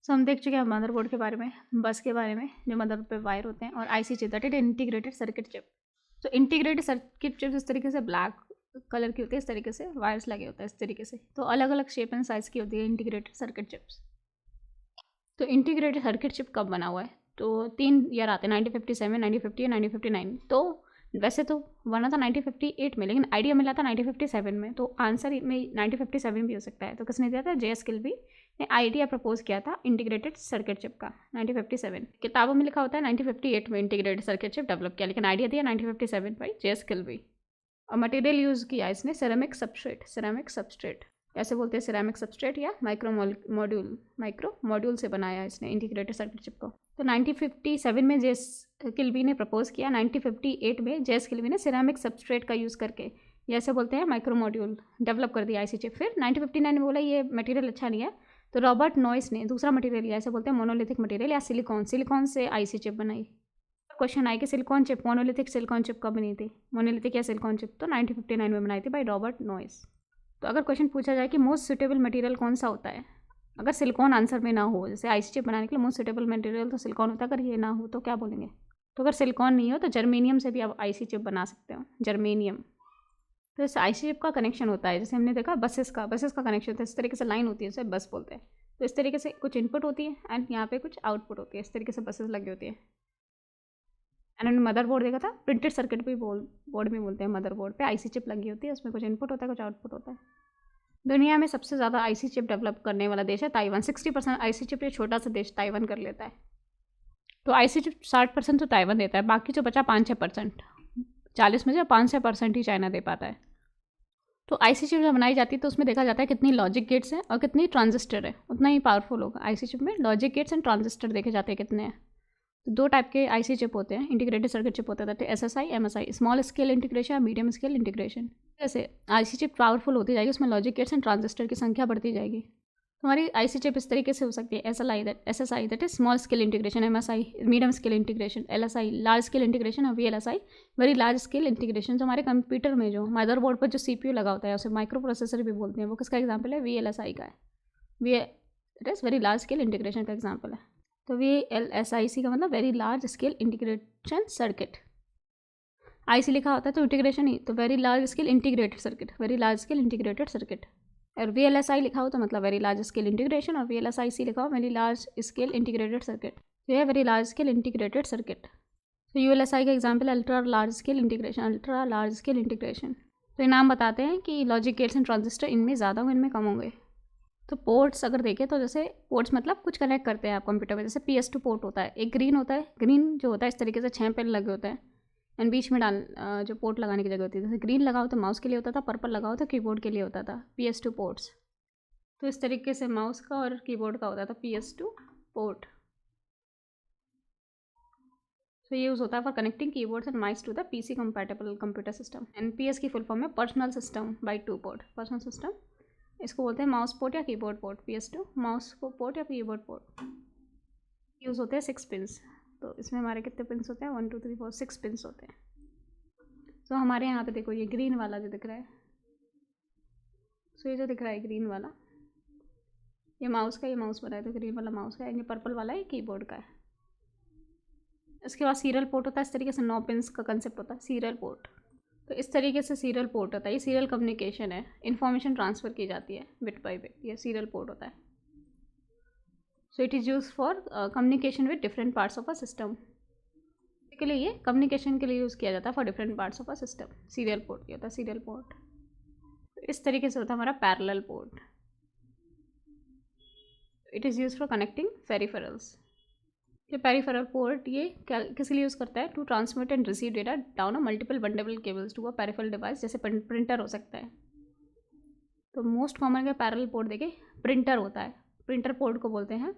सो हम देख चुके हैं मदरबोर्ड के बारे में, बस के बारे में, जो मदरबोर्ड पे वायर होते हैं, और IC chip that is integrated circuit chip. तो इंटीग्रेटेड सर्किट चिप्स इस तरीके से ब्लैक कलर की होती है, इस तरीके से वायर्स लगे होते हैं इस तरीके से। तो अलग अलग शेप एंड साइज़ की होती है इंटीग्रेटेड सर्किट चिप्स। तो इंटीग्रेटेड सर्किट चिप कब बना हुआ है? तो 3 ईयर आते हैं, 1957, 1950 और 1959। तो वैसे तो बना था 1958 में, लेकिन आइडिया मिला था 1957 में। तो आंसर में 1957 भी हो सकता है। तो किसने दिया था? जे.एस. किल्बी ने आइडिया प्रपोज किया था इंटीग्रेटेड सर्किट चिप का 1957। किताबों में लिखा होता है 1958 में इंटीग्रेटेड सर्किट चिप डेवलप किया, लेकिन आइडिया दिया 1957 बाई जे.एस. किल्बी। और मटेरियल यूज़ किया इसने सिरेमिक सबस्ट्रेट ऐसे बोलते हैं, सिरेमिक सबस्ट्रेट या माइक्रो मॉड्यूल से बनाया इसने इंटीग्रेटेड सर्किट चिप को। तो 1957 में जे.एस. किल्बी ने प्रपोज किया, 1958 में जे.एस. किल्बी ने सिरेमिक सबस्ट्रेट का यूज़ करके, ये ऐसे बोलते हैं माइक्रो मॉड्यूल, डेवलप कर दिया आईसी चिप। फिर 1959 में बोला ये मटेरियल अच्छा नहीं है, तो रॉबर्ट नॉइस ने दूसरा मटेरियल लिया, ऐसे बोलते हैं मोनोलिथिक मटेरियल या सिलिकॉन से आईसी चिप बनाई। क्वेश्चन आया कि silicon chip, monolithic silicon chip कब बनी थी? मोनोलिथिक या सिलिकॉन चिप तो 1959 में बनाई थी बाय रॉबर्ट नॉइस। तो अगर क्वेश्चन पूछा जाए कि मोस्ट सुटेबल मटेरियल कौन सा होता है, अगर सिलिकॉन आंसर में ना हो, जैसे आईसी चिप बनाने के लिए मोस्ट सुटेबल मटेरियल तो सिलिकॉन होता है, अगर ये ना हो तो क्या बोलेंगे? तो अगर सिलिकॉन नहीं हो तो जर्मेनियम से भी आप आईसी चिप बना सकते हो, जर्मेनियम। तो जैसे आईसी चिप का कनेक्शन होता है, जैसे हमने देखा बसेस का कनेक्शन होता है, इस तरीके से लाइन होती है, उसे बस बोलते हैं। तो इस तरीके से कुछ इनपुट होती है एंड यहाँ पे कुछ आउटपुट होती है, इस तरीके से बसेस लगी होती है। एंड हमने मदरबोर्ड देखा था, प्रिंटेड सर्किट भी बोर्ड भी बोलते हैं। मदरबोर्ड पे आईसी चिप लगी होती है, उसमें कुछ इनपुट होता है, कुछ आउटपुट होता है। दुनिया में सबसे ज़्यादा आईसी चिप डेवलप करने वाला देश है ताइवान। 60% आईसी चिप ये छोटा सा देश ताइवान कर लेता है। तो आईसी चिप 60% तो ताइवान देता है, बाकी जो बचा 5-6%, 40 में से 5-6% ही चाइना दे पाता है। तो आईसी चिप जब बनाई जाती है तो उसमें देखा जाता है कितनी लॉजिक गेट्स हैं और कितनी ट्रांजिस्टर है, उतना ही पावरफुल होगा। आईसी चिप में लॉजिक गेट्स एंड ट्रांजिस्टर देखे जाते हैं कितने हैं। तो 2 टाइप के आईसी चिप होते हैं, इंटीग्रेटेड सर्किट चिप होता है, SSI, MSI, small scale integration, medium scale integration. जैसे आईसी चिप पावरफुल होती जाएगी, उसमें लॉजिक गेट्स एंड ट्रांजिस्टर की संख्या बढ़ती जाएगी। हमारी आईसी चिप इस तरीके से हो सकती है, SSI that is small scale integration, MSI medium scale integration, LSI large scale integration और VLSI very large scale integration. जो हमारे कंप्यूटर में जो मदरबोर्ड पर जो सीपीयू लगा होता है, उसे माइक्रो प्रोसेसर भी बोलते हैं, वो किसका एग्जाम्पल है? वीएलएसआई का है। That is very large scale integration का एग्जाम्पल है। तो वीएलएसआईसी का मतलब very large scale integration circuit. IC लिखा होता है तो इंटीग्रेशन ही, तो very large scale integrated circuit, very large scale integrated circuit. और वीएलएसआई लिखा हो तो मतलब वेरी लार्ज स्केल इंटीग्रेशन, और वीएलएसआईसी लिखा हो very large scale integrated circuit. तो ये very large scale integrated circuit. तो यूएलएसआई का example ultra large scale integration. तो ये नाम बताते हैं कि लॉजिक गेट्स एंड ट्रांजिस्टर इनमें ज़्यादा होंगे, इनमें कम होंगे। तो पोर्ट्स अगर देखें तो जैसे पोर्ट्स मतलब कुछ कनेक्ट करते हैं आप कंप्यूटर में, जैसे PS2 पोर्ट होता है, एक ग्रीन होता है, ग्रीन जो होता है इस तरीके से 6 पेन लगे होते हैं एंड बीच में जो पोर्ट लगाने की जगह होती है, जैसे ग्रीन लगाओ तो माउस के लिए होता था, पर्पल लगाओ तो कीबोर्ड के लिए होता था, PS2 पोर्ट्स। तो इस तरीके से माउस का और कीबोर्ड का होता था PS2 पोर्ट। तो ये यूज़ होता है for connecting keyboards and mouse to the PC compatible computer system. NPS की फुल फॉर्म है personal system by 2 port. Personal system इसको बोलते हैं माउस पोर्ट या कीबोर्ड पोर्ट। PS2 माउस को पोर्ट या कीबोर्ड पोर्ट। यूज़ होते हैं 6 पिंस। तो इसमें हमारे कितने पिंस होते हैं? 1 2 3 4 6 पिंस होते हैं। तो हमारे यहाँ पे देखो ये ग्रीन वाला जो दिख रहा है, सो ये जो दिख रहा है ग्रीन वाला, ये माउस का, ये माउस बना है तो ग्रीन वाला माउस का है, ये पर्पल वाला है कीबोर्ड का है। इसके बाद सीरियल पोर्ट होता है, इस तरीके से 9 पिंस का कंसेप्ट होता है सीरियल पोर्ट। तो इस तरीके से सीरियल पोर्ट होता है, ये सीरियल कम्युनिकेशन है, इन्फॉर्मेशन ट्रांसफ़र की जाती है बिट बाई बिट, ये सीरियल पोर्ट होता है। So it is use for communication with different parts of a system. के लिए ये कम्युनिकेशन के लिए यूज़ किया जाता है for different parts of a system. Serial port ये होता है सीरियल पोर्ट। इस तरीके से होता है हमारा parallel port. It is use for connecting peripherals. ये पेरिफेरल पोर्ट ये किस लिए यूज़ करता है? To transmit and receive data down a multiple bendable cables to a peripheral device, जैसे प्रिंटर हो सकता है। तो मोस्ट कॉमन का पैरेलल पोर्ट देखिए प्रिंटर होता है, प्रिंटर पोर्ट को बोलते हैं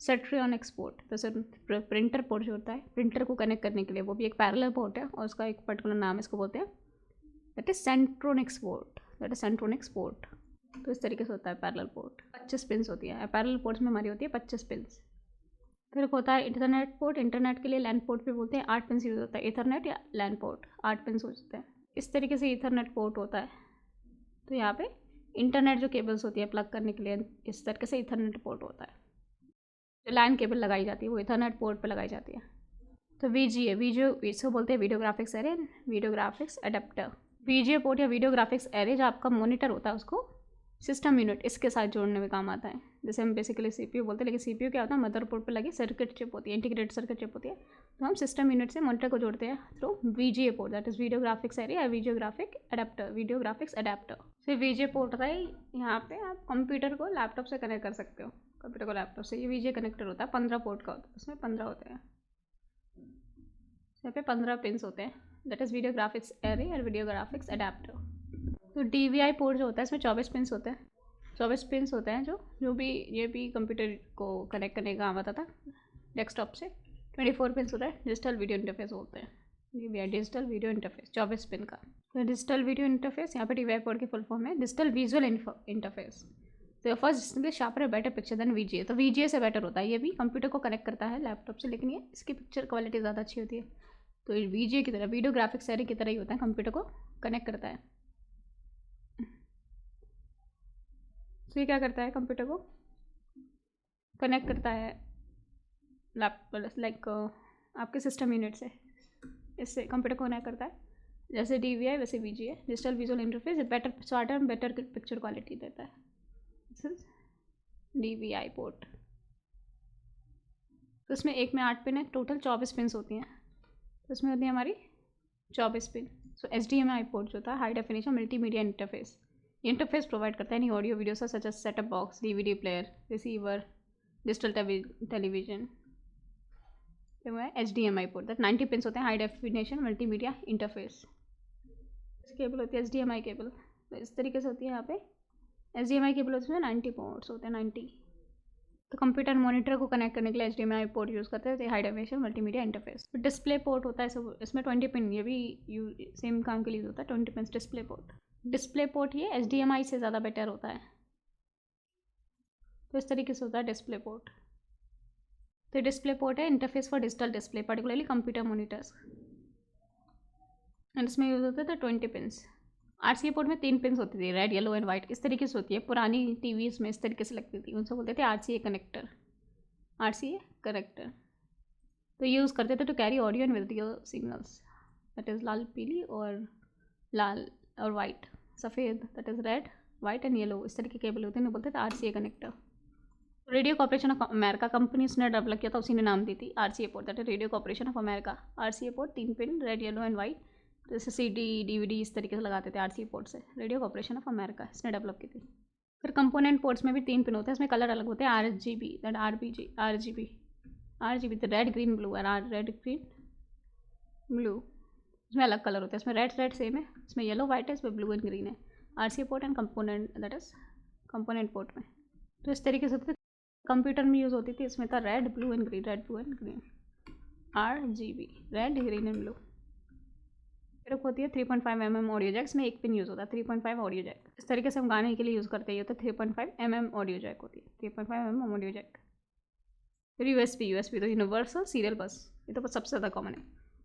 सेट्रियन पोर्ट। तो सर प्रिंटर पोर्ट जो होता है प्रिंटर को कनेक्ट करने के लिए, वो भी एक पैरेलल पोर्ट है और उसका एक पर्टिकुलर नाम इसको बोलते हैं, दैट इज सेंट्रोनिक्स पोर्ट। तो इस तरीके से होता है पैरेलल पोर्ट। 25 पिंस होती है पैरेलल पोर्ट्स में, हमारी होती है 25 पिंस। फिर होता है इंटरनेट पोर्ट। इंटरनेट के लिए लैन पोर्ट भी बोलते हैं। 8 पिंस यूज होता है, ईथरनेट या लैन पोर्ट 8 पिंस होते हैं। इस तरीके से ईथरनेट पोर्ट होता है। तो यहाँ पे इंटरनेट जो केबल्स होती है प्लग करने के लिए, इस तरीके से ईथरनेट पोर्ट होता है। जो लैन केबल लगाई जाती है वो इथरनेट पोर्ट पर लगाई जाती है। तो VGA इसको बोलते हैं video graphics array, video graphics adapter. VGA port या वीडियो ग्राफिक्स एरे जो आपका मॉनिटर होता है उसको सिस्टम यूनिट इसके साथ जोड़ने में काम आता है। जैसे हम बेसिकली CPU बोलते हैं, लेकिन CPU क्या होता है, मदरबोर्ड पर लगी सर्किट चिप होती है, इंटीग्रेटेड सर्किट चिप होती है। तो हम सिस्टम यूनिट से मॉनिटर को जोड़ते हैं through VGA port, that is video graphics array या video graphic adapter, video graphics adapter. फिर VGA पोर्ट होता है यहाँ पे, आप कंप्यूटर को लैपटॉप से कनेक्ट कर सकते हो, कंप्यूटर को लैपटॉप से। ये VGA कनेक्टर होता है, 15 पोर्ट का होता है, उसमें 15 होते हैं, यहाँ पे 15 पिंस होते हैं, that is video graphics array और वीडियो ग्राफिक्स अडेप्टर। तो DVI पोर्ट जो होता है इसमें 24 पिंस होते हैं, 24 पिंस होते हैं जो भी ये भी कंप्यूटर को कनेक्ट करने का काम आता था डेस्कटॉप से। 24 पिंस होता है, डिजिटल वीडियो इंटरफेस बोलते हैं, DVI digital video interface 24 pin का। तो डिजिटल वीडियो इंटरफेस यहाँ पे DVI पोर्ट की फुल फॉर्म है डिजिटल विजुअल इंटरफेस। तो first sharper better picture than VGA, तो VGA से बेटर होता है, ये भी कंप्यूटर को कनेक्ट करता है लैपटॉप से, लेकिन ये इसकी पिक्चर क्वालिटी ज़्यादा अच्छी होती है। तो VGA की तरह वीडियो ग्राफिक्स एरे की तरह ही होता है, कंप्यूटर को कनेक्ट करता है। तो ये क्या करता है, कंप्यूटर को कनेक्ट करता है लैपटॉप लाइक आपके सिस्टम यूनिट से, इससे कंप्यूटर को कनेक्ट करता है। जैसे DVI वैसे VGA digital visual interface better shorter better picture quality देता है। DVI पोर्ट, तो इसमें एक में 8 पिन है, टोटल 24 पिन होती हैं, तो इसमें होती है हमारी 24 पिन। सो HDMI पोर्ट जो होता है high definition multimedia interface, interface provide करता है नहीं audio video such as setup box, DVD player, receiver, digital television. तो वो है HDMI पोर्ट, दैट 90 पिन होते हैं, high definition multimedia interface. Cable होती है HDMI केबल, तो इस तरीके से होती है यहाँ पे HDMI केबल, उसमें 90 पोर्ट्स होते हैं, 90। तो कंप्यूटर मॉनिटर को कनेक्ट करने के लिए HDMI पोर्ट यूज़ करते हैं, हाई डेफिनेशन मल्टीमीडिया इंटरफेस। तो डिस्प्ले पोर्ट होता है सब, इसमें 20 पिन, ये भी सेम काम के लिए होता है, 20 pin display port. Display port ये HDMI से ज़्यादा बेटर होता है, तो इस तरीके से होता है डिस्प्ले पोर्ट। तो डिस्प्ले पोर्ट है interface for digital display, particularly computer monitors, and इसमें यूज़ होता था 20 पिन्स। RCA पोर्ट में 3 पिन्स होती थी, रेड येलो एंड वाइट, इस तरीके से होती है, पुरानी TVs में इस तरीके से लगती थी, उनसे बोलते थे RCA कनेक्टर, RCA कनेक्टर। तो यूज़ करते थे to carry audio and video signals, that is लाल पीली और लाल और वाइट सफ़ेद, that is red white and yellow, इस तरह के केबल होते हैं, बोलते थे RCA कनेक्टर। Radio corporation of America company उसने डेवलप किया था, उसी ने नाम दी थी RCA port, that is radio corporation of America. RCA port 3 pin red yellow and white, जैसे CD DVD इस तरीके से लगाते थे RCA पोर्ट से, रेडियो कॉर्पोरेशन ऑफ अमेरिका इसने डेवलप की थी। फिर कंपोनेंट पोर्ट्स में भी 3 पिन होते हैं, इसमें कलर अलग होते हैं, RGB दैट RGB तो red green blue and red green blue, इसमें अलग कलर होते हैं, इसमें रेड सेम है, इसमें येलो वाइट है, इसमें ब्लू एंड ग्रीन है, RCA port and component that is component port में। तो इस तरीके से कंप्यूटर में यूज़ होती थी, इसमें था red blue and green, red blue and green, RGB red green and blue. फिर होती है 3.5 mm ऑडियो जैक, इसमें एक पिन यूज़ होता है, 3.5 ऑडियो जैक, इस तरीके से हम गाने के लिए यूज़ करते हैं, तो 3.5 mm ऑडियो जैक होती है, 3.5 mm ऑडियो जैक। फिर USB तो यूनिवर्सल सीरियल बस, ये तो सबसे ज़्यादा कॉमन है,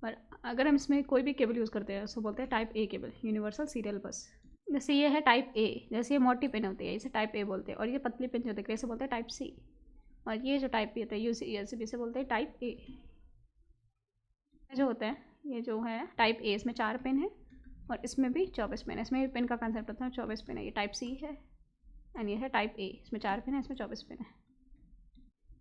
और अगर हम इसमें कोई भी केबल यूज़ करते हैं उसको बोलते हैं type A cable, universal serial बस। जैसे ये है टाइप A, जैसे ये मोटी पिन होती है इसे टाइप A बोलते हैं, और ये पतली पिन जो होती है इसे बोलते हैं टाइप C, और ये जो टाइप B होता है USB से बोलते हैं टाइप A। जो होता है ये जो है टाइप A, इसमें 4 पिन है और इसमें भी 24 पिन है, इसमें पिन का कंसेप्ट होता है 24 पिन है, ये टाइप C है एंड ये है टाइप A, इसमें 4 पिन है, इसमें 24 पिन है।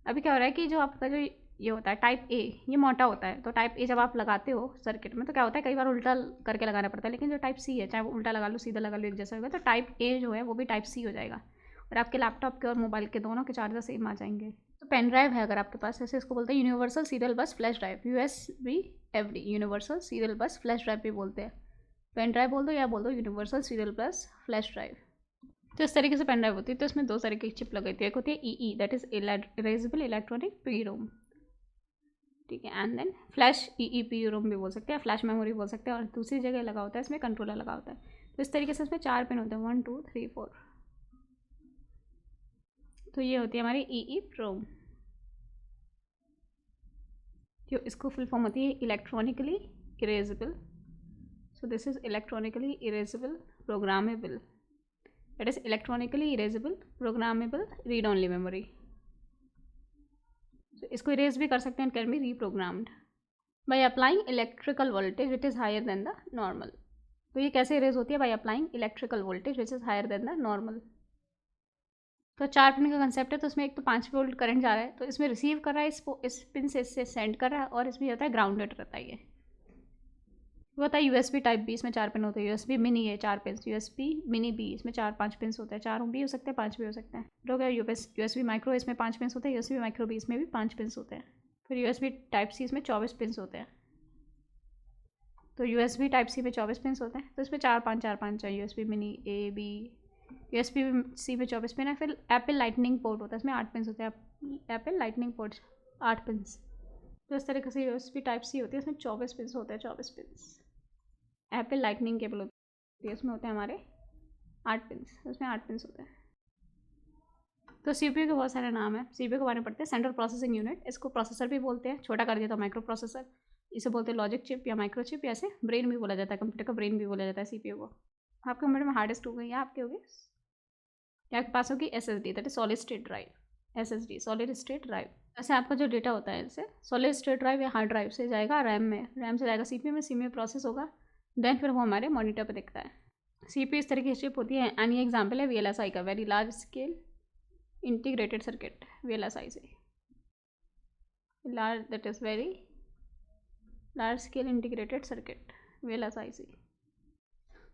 अभी क्या हो रहा है कि जो आपका जो ये होता है टाइप A, ये मोटा होता है, तो टाइप A जब आप लगाते हो सर्किट में तो क्या होता है कई बार उल्टा करके लगाना पड़ता है, लेकिन जो टाइप C है चाहे वो उल्टा लगा लो सीधा लगा लो एक जैसा होगा, तो टाइप A जो है वो भी टाइप C हो जाएगा, और आपके लैपटॉप के और मोबाइल के दोनों के चार्जर सेम आ जाएंगे। तो पेन ड्राइव है अगर आपके पास, ऐसे इसको बोलते हैं यूनिवर्सल सीरियल बस flash drive, USB FD, universal serial बस फ्लैश ड्राइव भी बोलते हैं, पेन ड्राइव बोल दो या बोल दो यूनिवर्सल सीरियल बस फ्लैश ड्राइव। तो इस तरीके से पेन ड्राइव होती है, तो इसमें 2 तरह की चिप लगी होती है, एक होती है EE that is erasable electronic PROM, ठीक है, एंड देन फ्लैश EEPROM भी बोल सकते हैं, फ्लैश मेमोरी बोल सकते हैं, और दूसरी जगह लगा होता है इसमें कंट्रोलर लगा होता है। तो इस तरीके से इसमें 4 पिन होते हैं, 1 2 3 4, तो ये होती है हमारी EEPROM, जो इसको फुल फॉर्म होती है electronically erasable, so this is electronically erasable programmable, that is electronically erasable programmable read only memory. तो इसको इरेज भी कर सकते हैं, can be reprogrammed by applying electrical voltage which is higher than the normal. तो ये कैसे इरेज होती है? By applying electrical voltage which is higher than the normal. तो 4 पिन का कंसेप्ट है, तो इसमें एक तो 5 वोल्ट करंट जा रहा है, तो इसमें रिसीव कर रहा है, इस पिन से इससे सेंड कर रहा है, और इसमें होता है ग्राउंडेड रहता है। ये वो होता है USB टाइप बी, इसमें 4 पिन होते हैं। USB मिनी है 4 पिन, USB मिनी बी, इसमें 4-5 पिन होते हैं। 4 भी हो सकते हैं, 5 भी हो सकते हैं। तो क्या USB माइक्रो, इसमें 5 पिन होते हैं। USB माइक्रो बी, इसमें भी 5 पिन होते हैं। फिर USB टाइप सी, इसमें 24 पिन होते हैं। तो USB टाइप सी में 24 पिन होते हैं, तो इसमें 4-5 है। USB mini A B, USB C में 24 पिन है। फिर एप्पल लाइटनिंग पोर्ट होता है, इसमें 8 पिन होते हैं। Apple lightning port 8 pin. तो इस तरीके से USB टाइप सी होती है, इसमें 24 पिन होते हैं। 24 पिन एप्पल लाइटनिंग केबल होती है, इसमें होते हैं हमारे 8 पिन, उसमें 8 पिन होते हैं। तो CPU के बहुत सारे नाम है। CPU के बारे में पढ़ते हैं। सेंट्रल प्रोसेसिंग यूनिट, इसको प्रोसेसर भी बोलते हैं, छोटा कर दिया तो माइक्रो प्रोसेसर। इसे बोलते हैं लॉजिक चिप या माइक्रो चिप, या ऐसे ब्रेन भी बोला जाता है। कंप्यूटर का ब्रेन भी बोला जाता है CPU को। आपके कंप्यूटर में हार्ड डिस्क हो गई या आपके होगी, या आपके पास होगी SSD, that is solid state drive. SSD solid state drive. ऐसे आपका जो डेटा होता है इससे सॉलिड स्टेट ड्राइव या हार्ड ड्राइव से जाएगा रैम में, रैम से जाएगा CPU में, CPU में प्रोसेस होगा, देन फिर वो हमारे मॉनिटर पर दिखता है। CPU इस तरीके की चिप होती है। एंड ये एग्जाम्पल है VLSI का, very large scale integrated circuit. VLSI से large, that is very large scale integrated circuit, VLSI से।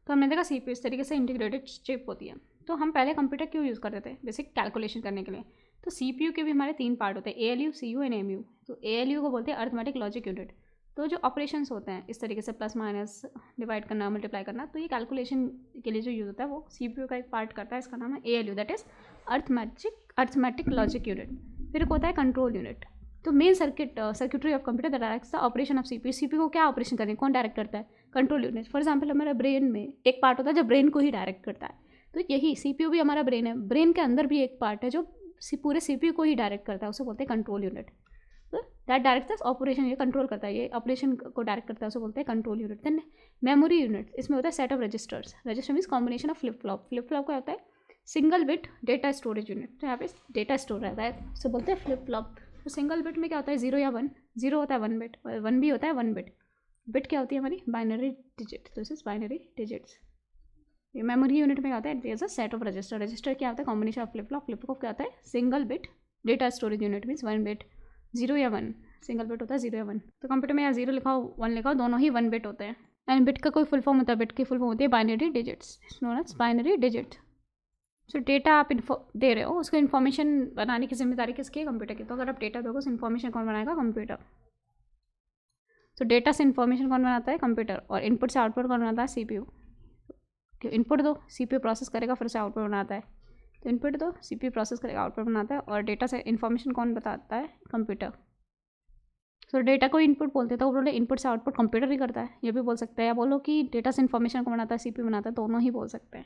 तो हमने देखा CPU इस तरीके से इंटीग्रेटेड चिप होती है। तो हम पहले कंप्यूटर क्यों यूज़ करते थे? बेसिक कैलकुलेशन करने के लिए। तो CPU के भी हमारे 3 पार्ट होते हैं, ALU, CU एंड MU। तो ALU को बोलते हैं अर्थमेटिक लॉजिक यूनिट। तो जो ऑपरेशंस होते हैं इस तरीके से, प्लस माइनस, डिवाइड करना, मल्टीप्लाई करना, तो ये कैलकुलेशन के लिए जो यूज़ होता है वो CPU का एक पार्ट करता है। इसका नाम है ALU, that is arithmetic logic unit. फिर एक होता है कंट्रोल यूनिट। तो main circuitry of computer that directs the operation of CPU। CPU को क्या ऑपरेशन करनी है, कौन डायरेक्ट करता है? Control unit. फॉर एग्जाम्पल हमारे ब्रेन में एक पार्ट होता है जो ब्रेन को ही डायरेक्ट करता है। तो यही CPU भी हमारा ब्रेन है। ब्रेन के अंदर भी एक पार्ट है जो पूरे CPU को ही डायरेक्ट करता है, उसे बोलते हैं कंट्रोल यूनिट। तो दैट डायरेक्ट्स ऑपरेशन, ये कंट्रोल करता है, ये ऑपरेशन को डायरेक्ट करता है, उसे बोलते हैं control unit. Then memory unit, इसमें होता है set of registers. Register means combination of flip flop. Flip flop का होता है single bit data storage unit. तो यहाँ पे डेटा स्टोर रहता है, उसे बोलते हैं फ्लिप फ्लॉप। तो सिंगल बिट में क्या होता है, 0 या 1। 0 होता है 1 बिट, 1 भी होता है 1 बिट। बिट क्या होती है हमारी, बाइनरी डिजिट। तो दिस इज बाइनरी डिजिट्स। ये मेमोरी यूनिट में क्या होता है, it is a set of register. Register क्या होता है, combination of flip flop. Flip flop क्या होता है, single bit data storage unit means 1 bit. 0 या 1, सिंगल बिट होता है 0 या 1। तो कंप्यूटर में या 0 लिखा हो 1 लिखा हो, दोनों ही 1 बिट होते हैं। एंड बिट का कोई फुल फॉर्म होता है, बिट की फुल फॉर्म होती है binary digits, known as binary digit. So data आप दे रहे हो, उसको इन्फॉर्मेशन बनाने की जिम्मेदारी किसकी है, कंप्यूटर की। तो अगर आप डेटा दोगे उस इन्फॉर्मेशन कौन बनाएगा, कंप्यूटर। तो डेटा से इन्फॉर्मेशन कौन बनाता है, कंप्यूटर। और इनपुट से आउटपुट कौन बनाता है, CPU। इनपुट दो, CPU प्रोसेस करेगा, फिर से आउटपुट बनाता है। तो इनपुट दो, CPU प्रोसेस करेगा, आउटपुट बनाता है। और डेटा से इन्फॉर्मेशन कौन बताता है, कंप्यूटर। तो डेटा को इनपुट बोलते हैं, तो बोले इनपुट से आउटपुट कंप्यूटर ही करता है, ये भी बोल सकते हैं। या बोलो कि डेटा से इन्फॉर्मेशन को बनाता है, CPU बनाता है, दोनों ही बोल सकते हैं।